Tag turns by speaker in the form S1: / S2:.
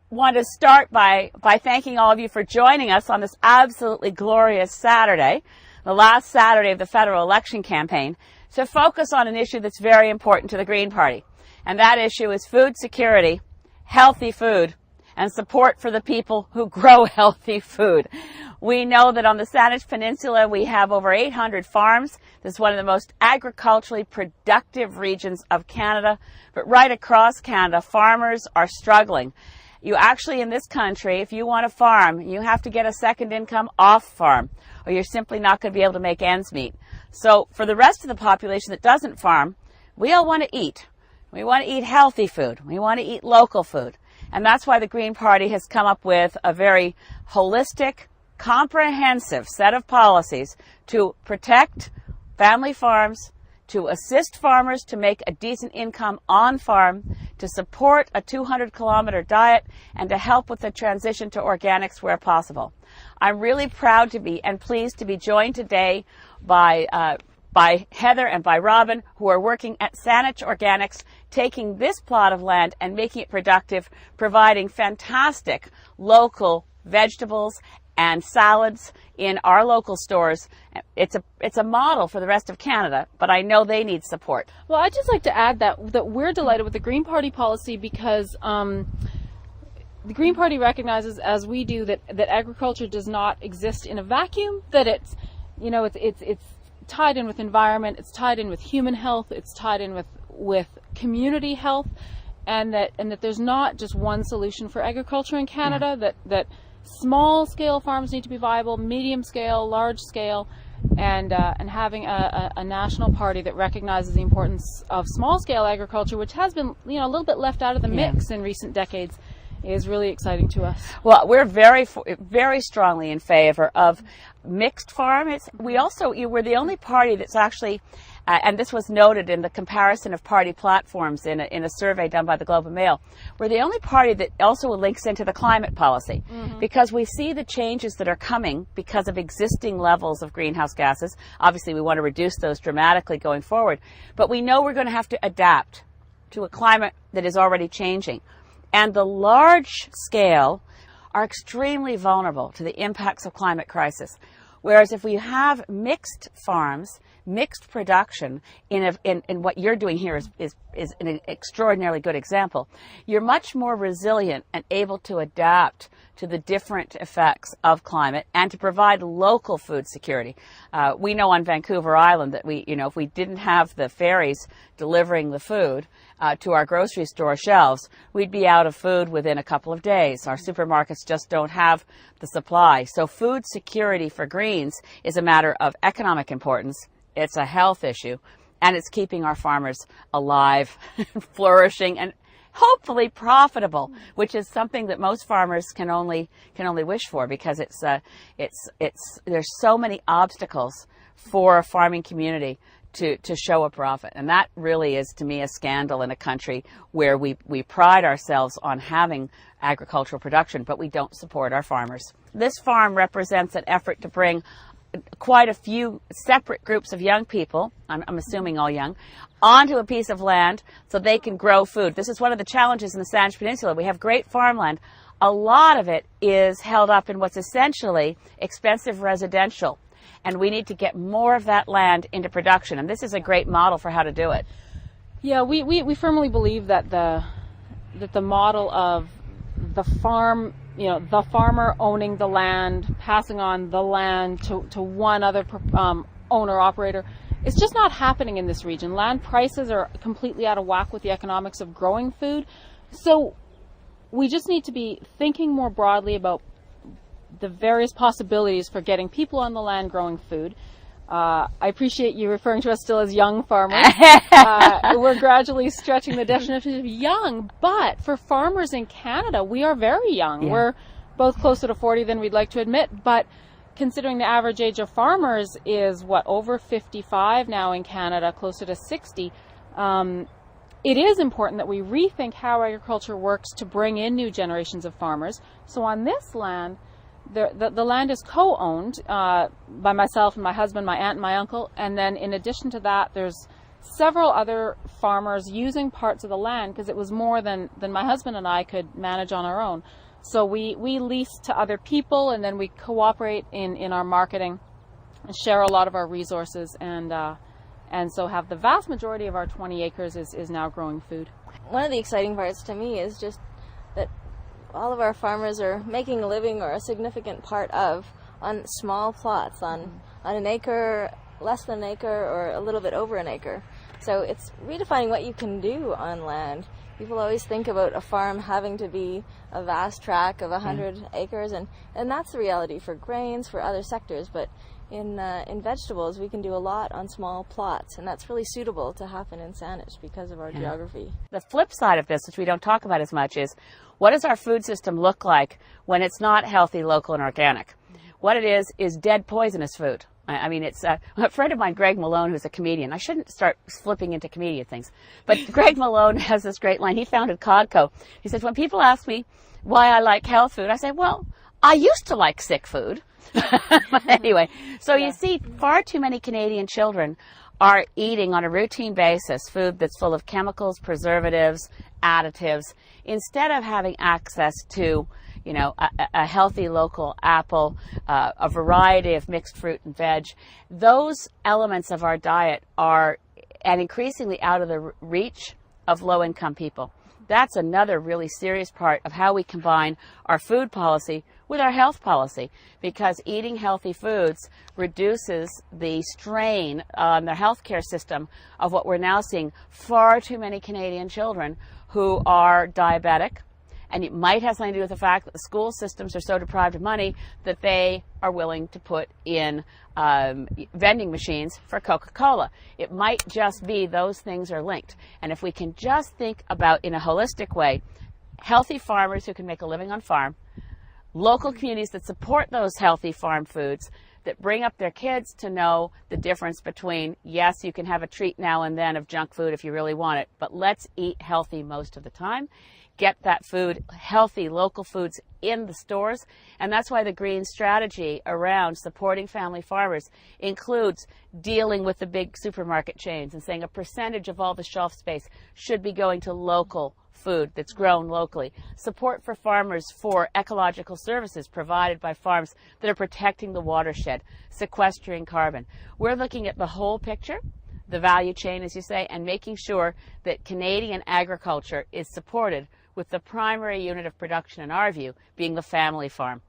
S1: want to start by thanking all of you for joining us on this absolutely glorious Saturday, the last Saturday of the federal election campaign, to focus on an issue that's very important to the Green Party. And that issue is food security, healthy food, and support for the people who grow healthy food. We know that on the Saanich Peninsula we have over 800 farms. This is one of the most agriculturally productive regions of Canada. But right across Canada, farmers are struggling. You actually, in this country, if you want to farm, you have to get a second income off farm, or you're simply not going to be able to make ends meet. So for the rest of the population that doesn't farm, we all want to eat. We want to eat healthy food. We want to eat local food. And that's why the Green Party has come up with a very holistic, comprehensive set of policies to protect family farms, to assist farmers to make a decent income on farm, to support a 200-kilometer diet, and to help with the transition to organics where possible. I'm really proud to be and pleased to be joined today by Heather and by Robin, who are working at Saanich Organics, taking this plot of land and making it productive, providing fantastic local vegetables and salads in our local stores. It's a model for the rest of Canada, but I know they need support.
S2: Well, I'd just like to add that we're delighted with the Green Party policy because the Green Party recognizes, as we do, that agriculture does not exist in a vacuum, that it's tied in with environment, it's tied in with human health, it's tied in with community health, and that there's not just one solution for agriculture in Canada, that small scale farms need to be viable, medium scale, large scale, and having a national party that recognizes the importance of small scale agriculture, which has been a little bit left out of the mix in recent decades, is really exciting to us.
S1: Well, we're very strongly in favor of mixed farm. We're the only party that's actually, and this was noted in the comparison of party platforms in a survey done by the Globe and Mail, we're the only party that also links into the climate policy, because we see the changes that are coming because of existing levels of greenhouse gases. Obviously, we want to reduce those dramatically going forward, but we know we're going to have to adapt to a climate that is already changing. And the large scale are extremely vulnerable to the impacts of climate crisis. Whereas if we have mixed farms, mixed production, in what you're doing here is an extraordinarily good example, you're much more resilient and able to adapt to the different effects of climate and to provide local food security. We know on Vancouver Island that if we didn't have the ferries delivering the food to our grocery store shelves, we'd be out of food within a couple of days. Our supermarkets just don't have the supply. So food security for Greens is a matter of economic importance. It's a health issue, and it's keeping our farmers alive, flourishing, and hopefully profitable, which is something that most farmers can only wish for, because there's so many obstacles for a farming community to show a profit. And that really is, to me, a scandal in a country where we pride ourselves on having agricultural production, but we don't support our farmers. This farm represents an effort to bring quite a few separate groups of young people, I'm assuming all young, onto a piece of land so they can grow food. This is one of the challenges in the Saanich Peninsula. We have great farmland. A lot of it is held up in what's essentially expensive residential, and we need to get more of that land into production, and this is a great model for how to do it.
S2: Yeah, we firmly believe that the model of the farm, the farmer owning the land, passing on the land to one other owner-operator, it's just not happening in this region. Land prices are completely out of whack with the economics of growing food. So we just need to be thinking more broadly about the various possibilities for getting people on the land growing food. I appreciate you referring to us still as young farmers. We're gradually stretching the definition of young, but for farmers in Canada, we are very young. Yeah. We're both closer to 40 than we'd like to admit, but considering the average age of farmers is, over 55 now in Canada, closer to 60, it is important that we rethink how agriculture works to bring in new generations of farmers. So on this land, the land is co-owned by myself and my husband, my aunt and my uncle, and then in addition to that, there's several other farmers using parts of the land, because it was more than my husband and I could manage on our own. So we lease to other people, and then we cooperate in our marketing and share a lot of our resources, and so have the vast majority of our 20 acres is now growing food.
S3: One of the exciting parts to me is just that all of our farmers are making a living, or a significant part of, on small plots, on an acre, less than an acre, or a little bit over an acre. So it's redefining what you can do on land. People always think about a farm having to be a vast tract of 100 acres, and that's the reality for grains, for other sectors, but in vegetables we can do a lot on small plots, and that's really suitable to happen in Saanich because of our geography.
S1: The flip side of this, which we don't talk about as much, is what does our food system look like when it's not healthy, local, and organic? What it is dead, poisonous food. I mean, it's a friend of mine, Greg Malone, who's a comedian. I shouldn't start flipping into comedian things, but Greg Malone has this great line. He founded Codco. He says, when people ask me why I like health food, I say, well, I used to like sick food. But anyway, so you see, far too many Canadian children are eating on a routine basis food that's full of chemicals, preservatives, additives, instead of having access to, you know, a healthy local apple, a variety of mixed fruit and veg. Those elements of our diet are, and increasingly out of the reach of low-income people. That's another really serious part of how we combine our food policy with our health policy, because eating healthy foods reduces the strain on the healthcare system of what we're now seeing far too many Canadian children who are diabetic. And it might have something to do with the fact that the school systems are so deprived of money that they are willing to put in vending machines for Coca-Cola. It might just be those things are linked. And if we can just think about, in a holistic way, healthy farmers who can make a living on farm, local communities that support those healthy farm foods, that bring up their kids to know the difference between, yes, you can have a treat now and then of junk food if you really want it, but let's eat healthy most of the time. Get that food, healthy local foods, in the stores. And that's why the green strategy around supporting family farmers includes dealing with the big supermarket chains and saying a percentage of all the shelf space should be going to local food that's grown locally. Support for farmers for ecological services provided by farms that are protecting the watershed, sequestering carbon. We're looking at the whole picture, the value chain, as you say, and making sure that Canadian agriculture is supported with the primary unit of production, in our view, being the family farm.